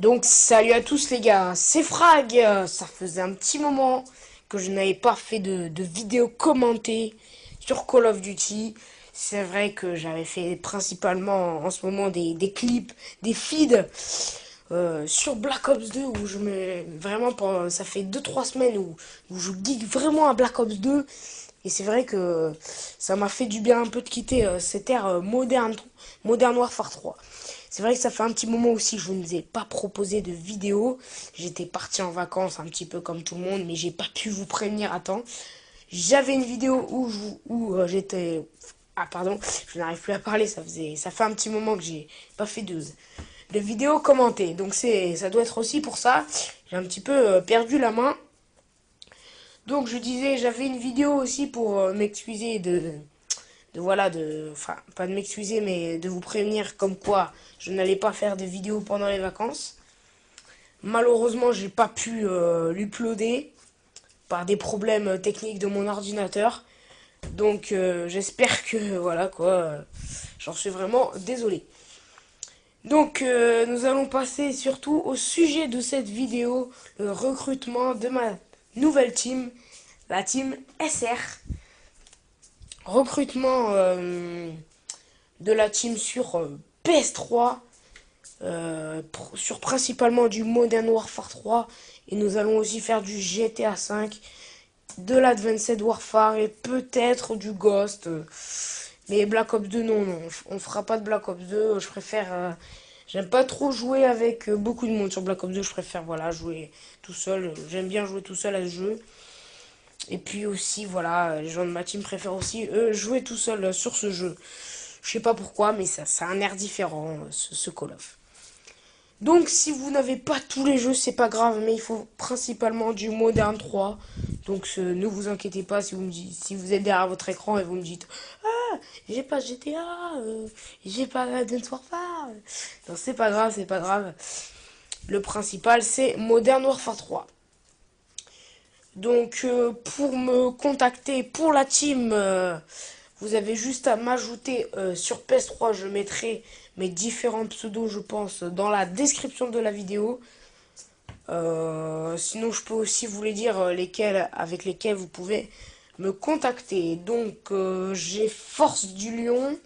Donc salut à tous les gars, c'est Frag. Ça faisait un petit moment que je n'avais pas fait de vidéo commentée sur Call of Duty. C'est vrai que j'avais fait principalement en ce moment des clips, des feeds sur Black Ops 2 où je me vraiment ça fait 2 3 semaines où je geek vraiment à Black Ops 2. Et c'est vrai que ça m'a fait du bien un peu de quitter cette ère Modern Warfare 3. C'est vrai que ça fait un petit moment aussi que je ne vous ai pas proposé de vidéo. J'étais parti en vacances un petit peu comme tout le monde, mais j'ai pas pu vous prévenir à temps. J'avais une vidéo où j'étais... Ah pardon, je n'arrive plus à parler, ça fait un petit moment que j'ai pas fait de vidéo commentée. Donc ça doit être aussi pour ça. J'ai un petit peu perdu la main. Donc je disais, j'avais une vidéo aussi pour m'excuser enfin pas de m'excuser mais de vous prévenir comme quoi je n'allais pas faire de vidéo pendant les vacances. Malheureusement, j'ai pas pu l'uploader par des problèmes techniques de mon ordinateur. Donc j'espère que voilà quoi, j'en suis vraiment désolé. Donc nous allons passer surtout au sujet de cette vidéo, le recrutement de ma nouvelle team, la team SR. Recrutement de la team sur PS3, sur principalement du Modern Warfare 3, et nous allons aussi faire du GTA 5, de l'Advanced Warfare et peut-être du Ghost. Mais Black Ops 2, non, non, on fera pas de Black Ops 2. Je préfère. J'aime pas trop jouer avec beaucoup de monde sur Black Ops 2. Je préfère voilà, jouer tout seul. J'aime bien jouer tout seul à ce jeu. Et puis aussi, voilà, les gens de ma team préfèrent aussi jouer tout seul sur ce jeu. Je sais pas pourquoi, mais ça a un air différent, ce Call of. Donc, si vous n'avez pas tous les jeux, c'est pas grave, mais il faut principalement du Modern 3. Donc, ne vous inquiétez pas si vous êtes derrière votre écran et vous me dites ah, j'ai pas GTA, j'ai pas Advanced Warfare. Non, c'est pas grave, c'est pas grave. Le principal, c'est Modern Warfare 3. Donc, pour me contacter pour la team, vous avez juste à m'ajouter sur PS3. Je mettrai mes différents pseudos, je pense, dans la description de la vidéo. Sinon, je peux aussi vous les dire avec lesquels vous pouvez me contacter. Donc, j'ai Force du Lion.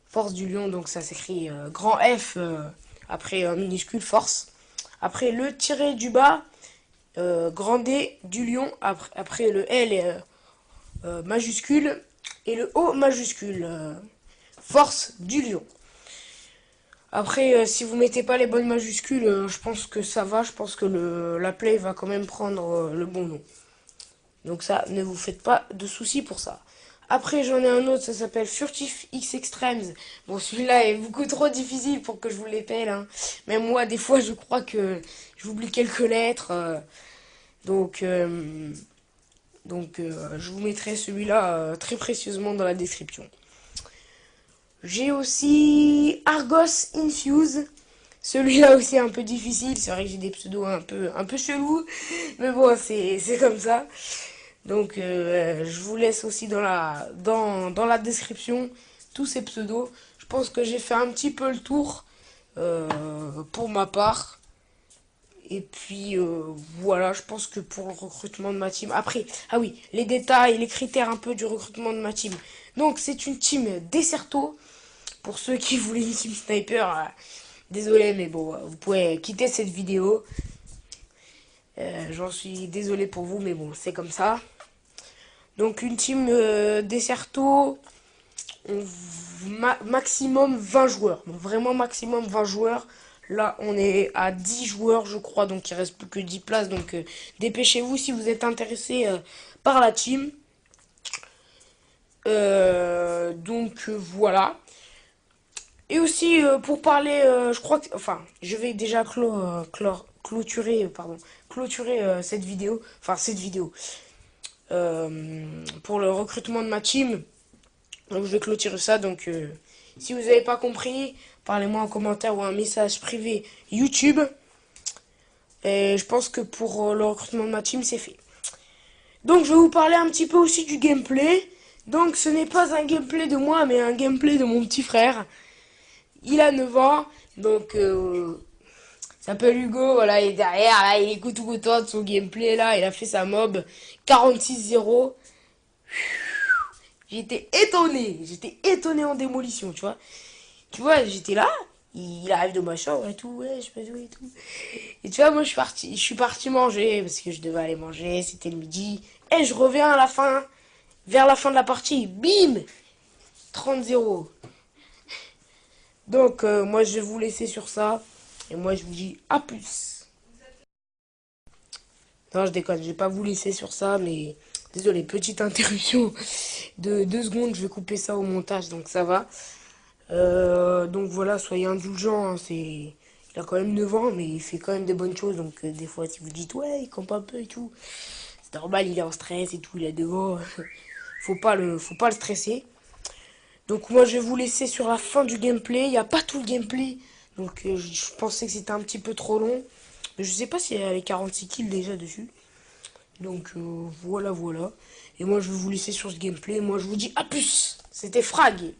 Force du Lion, donc ça s'écrit grand F après minuscule Force. Après le tiré du bas, grand D du lion, après le L majuscule et le O majuscule. Force du lion. Après, si vous mettez pas les bonnes majuscules, je pense que ça va. Je pense que la play va quand même prendre le bon nom. Donc ça, ne vous faites pas de soucis pour ça. Après, j'en ai un autre, ça s'appelle Furtif X Extremes. Bon, celui-là est beaucoup trop difficile pour que je vous l'épelle. Hein. Même moi, des fois, je crois que j'oublie quelques lettres. Donc, euh, donc, je vous mettrai celui-là très précieusement dans la description. J'ai aussi Argos Infuse. Celui-là aussi est un peu difficile. C'est vrai que j'ai des pseudos un peu chelous. Mais bon, c'est comme ça. Donc, je vous laisse aussi dans la description tous ces pseudos. Je pense que j'ai fait un petit peu le tour pour ma part. Et puis voilà, je pense que pour le recrutement de ma team. Après, ah oui, les détails, les critères un peu du recrutement de ma team. Donc c'est une team Desserto. Pour ceux qui voulaient une team sniper, désolé, mais bon, vous pouvez quitter cette vidéo. J'en suis désolé pour vous, mais bon, c'est comme ça. Donc une team Desserto, maximum 20 joueurs. Bon, vraiment maximum 20 joueurs. Là, on est à 10 joueurs, je crois, donc il reste plus que 10 places. Donc, dépêchez-vous si vous êtes intéressé par la team. Donc, voilà. Et aussi, pour parler, je crois que... Enfin, je vais déjà clôturer cette vidéo. Enfin, cette vidéo. Pour le recrutement de ma team. Donc, je vais clôturer ça. Donc, si vous n'avez pas compris, parlez-moi en commentaire ou un message privé YouTube. Et je pense que pour le recrutement de ma team, c'est fait. Donc je vais vous parler un petit peu aussi du gameplay. Donc ce n'est pas un gameplay de moi, mais un gameplay de mon petit frère. Il a 9 ans, donc s'appelle Hugo, voilà, il est derrière, là, il écoute tout content de son gameplay, là, il a fait sa mob 46-0. J'étais étonné en démolition, tu vois. Tu vois, j'étais là, il arrive de ma chambre et tout, ouais, je peux jouer et tout. Et tu vois, moi, je suis parti manger, parce que je devais aller manger, c'était le midi. Et je reviens à la fin, vers la fin de la partie, bim 30-0. Donc, moi, je vais vous laisser sur ça. Et moi, je vous dis à plus. Non, je déconne, je vais pas vous laisser sur ça, mais désolé, petite interruption de 2 secondes, je vais couper ça au montage, donc ça va. Donc voilà, soyez indulgents, hein, il a quand même 9 ans, mais il fait quand même des bonnes choses, donc des fois, si vous dites, ouais, il campe un peu et tout, c'est normal, il est en stress et tout, il a 9 ans, faut pas le stresser. Donc moi, je vais vous laisser sur la fin du gameplay, il n'y a pas tout le gameplay, donc je pensais que c'était un petit peu trop long, mais je sais pas s'il y a les 46 kills déjà dessus. Donc voilà, voilà. Et moi je vais vous laisser sur ce gameplay. Moi je vous dis à plus. C'était Frag.